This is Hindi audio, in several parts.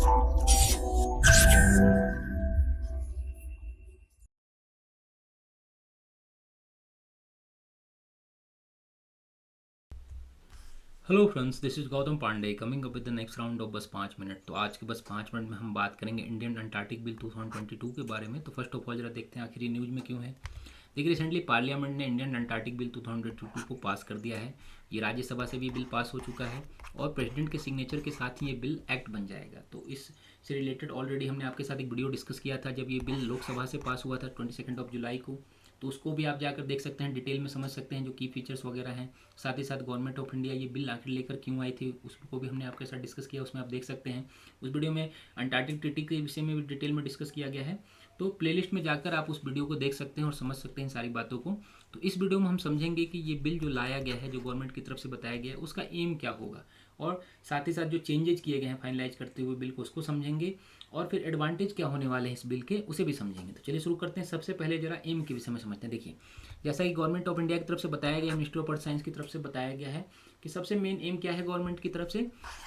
Hello friends, this is Gautam Pandey coming up with the next round of बस 5 मिनट। तो आज के बस 5 मिनट में हम बात करेंगे इंडियन अंटार्कटिक बिल 2022 के बारे में। तो फर्स्ट ऑफ ऑल जरा देखते हैं आखिर ये न्यूज़ में क्यों है। देखिए, रिसेंटली पार्लियामेंट ने इंडियन अंटार्कटिक बिल 2022 को पास कर दिया है। ये राज्यसभा से भी बिल पास हो चुका है और प्रेसिडेंट के सिग्नेचर के साथ ही ये बिल एक्ट बन जाएगा। तो इससे रिलेटेड ऑलरेडी हमने आपके साथ एक वीडियो डिस्कस किया था जब ये बिल लोकसभा से पास हुआ था 22 जुलाई को। तो उसको भी आप जाकर देख सकते हैं, डिटेल में समझ सकते हैं जो की फीचर्स वगैरह हैं। साथ ही साथ गवर्नमेंट ऑफ इंडिया ये बिल आखिर लेकर क्यों आई थी उसको भी हमने आपके साथ डिस्कस किया, उसमें आप देख सकते हैं। उस वीडियो में अंटार्कटिक ट्रीटी के विषय में भी डिटेल में डिस्कस किया गया है। तो प्लेलिस्ट में जाकर आप उस वीडियो को देख सकते हैं और समझ सकते हैं सारी बातों को। तो इस वीडियो में हम समझेंगे कि ये बिल जो लाया गया है, जो गवर्नमेंट की तरफ से बताया गया है, उसका एम क्या होगा, और साथ ही साथ जो चेंजेस किए गए हैं फाइनलाइज करते हुए बिल को, उसको समझेंगे, और फिर एडवांटेज क्या होने वाले हैं इस बिल के, उसे भी समझेंगे। तो चलिए शुरू करते हैं। सबसे पहले जरा एम के विषय में समझते हैं। देखिए, जैसा कि गवर्नमेंट ऑफ इंडिया की तरफ से बताया गया, मिनिस्ट्री ऑफ अर्थ साइंस की तरफ से बताया गया है कि सबसे मेन एम क्या है गवर्नमेंट की तरफ से,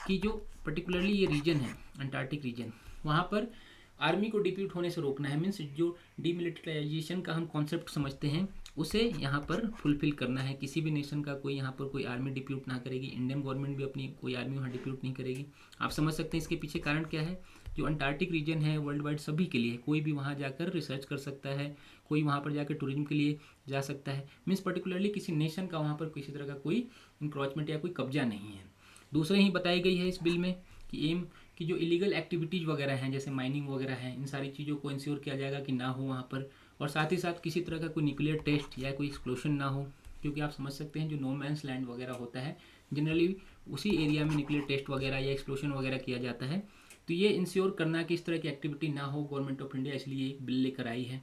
कि जो पर्टिकुलरली ये रीजन है अंटार्कटिक रीजन, वहाँ पर आर्मी को डिप्यूट होने से रोकना है। मीन्स जो डीमिलिटराइजेशन का हम कॉन्सेप्ट समझते हैं उसे यहाँ पर फुलफिल करना है। किसी भी नेशन का कोई यहाँ पर कोई आर्मी डिप्यूट ना करेगी, इंडियन गवर्नमेंट भी अपनी कोई आर्मी वहाँ डिप्यूट नहीं करेगी। आप समझ सकते हैं इसके पीछे कारण क्या है। जो अंटार्कटिक रीजन है वर्ल्ड वाइड सभी के लिए, कोई भी वहाँ जाकर रिसर्च कर सकता है, कोई वहाँ पर जाकर टूरिज्म के लिए जा सकता है। मीन्स पर्टिकुलरली किसी नेशन का वहाँ पर किसी तरह का कोई इंक्रोचमेंट या कोई कब्जा नहीं है। दूसरे ही बताई गई है इस बिल में कि एम कि जो इलीगल एक्टिविटीज़ वगैरह हैं जैसे माइनिंग वगैरह हैं, इन सारी चीज़ों को इंश्योर किया जाएगा कि ना हो वहाँ पर। और साथ ही साथ किसी तरह का कोई न्यूक्लियर टेस्ट या कोई एक्सप्लोशन ना हो, क्योंकि आप समझ सकते हैं जो नो मैंस लैंड वगैरह होता है जनरली उसी एरिया में न्यूक्लियर टेस्ट वगैरह या एक्सप्लोशन वगैरह किया जाता है। तो ये इंश्योर करना कि इस तरह की एक्टिविटी ना हो गवर्नमेंट ऑफ इंडिया इसलिए एक बिल लेकर आई है।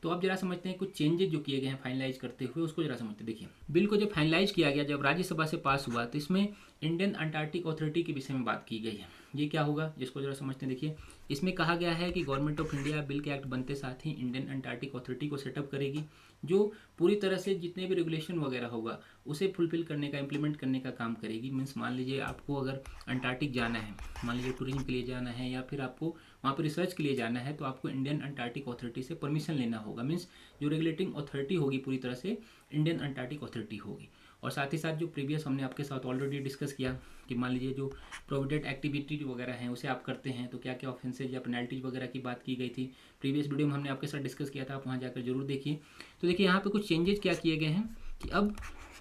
तो अब जरा समझते हैं कुछ चेंजेस जो किए गए हैं फाइनलाइज करते हुए, उसको जरा समझते हैं। देखिए, बिल को जब फाइनलाइज किया गया, जब राज्यसभा से पास हुआ, तो इसमें इंडियन अंटार्कटिक अथॉरिटी के विषय में बात की गई है। ये क्या होगा जिसको जरा समझते हैं। देखिए, इसमें कहा गया है कि गवर्नमेंट ऑफ इंडिया बिल के एक्ट बनते साथ ही इंडियन अंटार्कटिक अथॉरिटी को सेटअप करेगी, जो पूरी तरह से जितने भी रेगुलेशन वगैरह होगा उसे फुलफिल करने का, इम्प्लीमेंट करने का काम करेगी। मीन्स मान लीजिए आपको अगर अंटार्कटिक जाना है, मान लीजिए टूरिज्म के लिए जाना है या फिर आपको वहाँ पर रिसर्च के लिए जाना है, तो आपको इंडियन अंटार्कटिक अथॉरिटी से परमिशन लेना होगा। मीन्स जो रेगुलेटिंग अथॉरिटी होगी पूरी तरह से इंडियन अंटार्कटिक अथॉरिटी होगी। और साथ ही साथ जो प्रीवियस हमने आपके साथ ऑलरेडी डिस्कस किया कि मान लीजिए जो प्रोविडेंट एक्टिविटी वगैरह हैं उसे आप करते हैं तो क्या क्या ऑफेंसेज या पेनल्टीज वगैरह की बात की गई थी। प्रीवियस वीडियो में हमने आपके साथ डिस्कस किया था, आप वहाँ जाकर जरूर देखिए। तो देखिए, यहाँ पे कुछ चेंजेस क्या किए गए हैं कि अब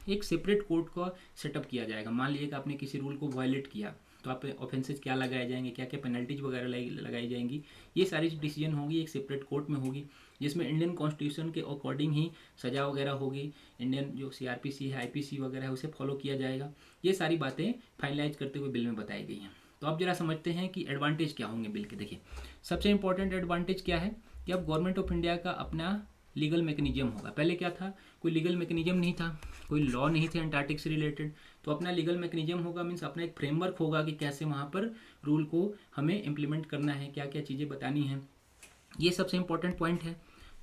एक सेपरेट कोर्ट का सेटअप किया जाएगा। मान लीजिए कि आपने किसी रूल को वायलेट किया तो आप ऑफेंसेज क्या लगाए जाएंगे, क्या क्या पेनल्टीज वगैरह लगाई जाएंगी, ये सारी डिसीजन होगी एक सेपरेट कोर्ट में होगी, जिसमें इंडियन कॉन्स्टिट्यूशन के अकॉर्डिंग ही सज़ा वगैरह होगी। इंडियन जो सीआरपीसी है, आईपीसी वगैरह है, उसे फॉलो किया जाएगा। ये सारी बातें फाइनलाइज करते हुए बिल में बताई गई हैं। तो अब जरा समझते हैं कि एडवांटेज क्या होंगे बिल के। देखिए, सबसे इंपॉर्टेंट एडवांटेज क्या है कि अब गवर्नमेंट ऑफ इंडिया का अपना लीगल मैकेनिज्म होगा। पहले क्या था, कोई लीगल मैकेनिज्म नहीं था, कोई लॉ नहीं थे अंटार्कटिक से रिलेटेड। तो अपना लीगल मैकेनिज्म होगा, मीन्स अपना एक फ्रेमवर्क होगा कि कैसे वहाँ पर रूल को हमें इम्प्लीमेंट करना है, क्या क्या चीज़ें बतानी हैं। ये सबसे इंपॉर्टेंट पॉइंट है।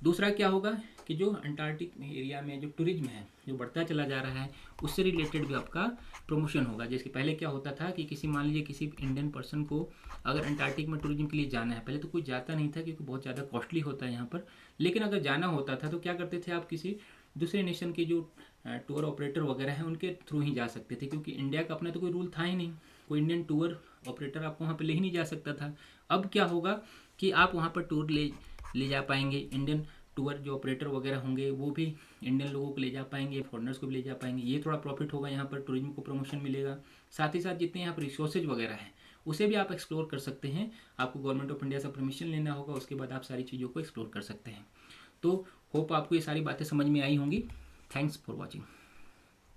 दूसरा क्या होगा कि जो अंटार्कटिक एरिया में जो टूरिज्म है जो बढ़ता चला जा रहा है, उससे रिलेटेड भी आपका प्रमोशन होगा। जैसे पहले क्या होता था कि किसी मान लीजिए किसी इंडियन पर्सन को अगर अंटार्कटिक में टूरिज्म के लिए जाना है, पहले तो कोई जाता नहीं था क्योंकि बहुत ज़्यादा कॉस्टली होता है यहाँ पर। लेकिन अगर जाना होता था तो क्या करते थे, आप किसी दूसरे नेशन के जो टूर ऑपरेटर वगैरह हैं उनके थ्रू ही जा सकते थे, क्योंकि इंडिया का अपना तो कोई रूल था ही नहीं, कोई इंडियन टूर ऑपरेटर आपको वहाँ पर ले ही नहीं जा सकता था। अब क्या होगा कि आप वहाँ पर टूर ले जा पाएंगे, इंडियन टूर जो ऑपरेटर वगैरह होंगे वो भी इंडियन लोगों को ले जा पाएंगे, फॉरेनर्स को भी ले जा पाएंगे। ये थोड़ा प्रॉफिट होगा, यहाँ पर टूरिज्म को प्रमोशन मिलेगा। साथ ही साथ जितने यहाँ पर रिसोर्सेज वगैरह हैं उसे भी आप एक्सप्लोर कर सकते हैं। आपको गवर्नमेंट ऑफ इंडिया से परमिशन लेना होगा, उसके बाद आप सारी चीज़ों को एक्सप्लोर कर सकते हैं। तो होप आपको ये सारी बातें समझ में आई होंगी। Thanks for watching.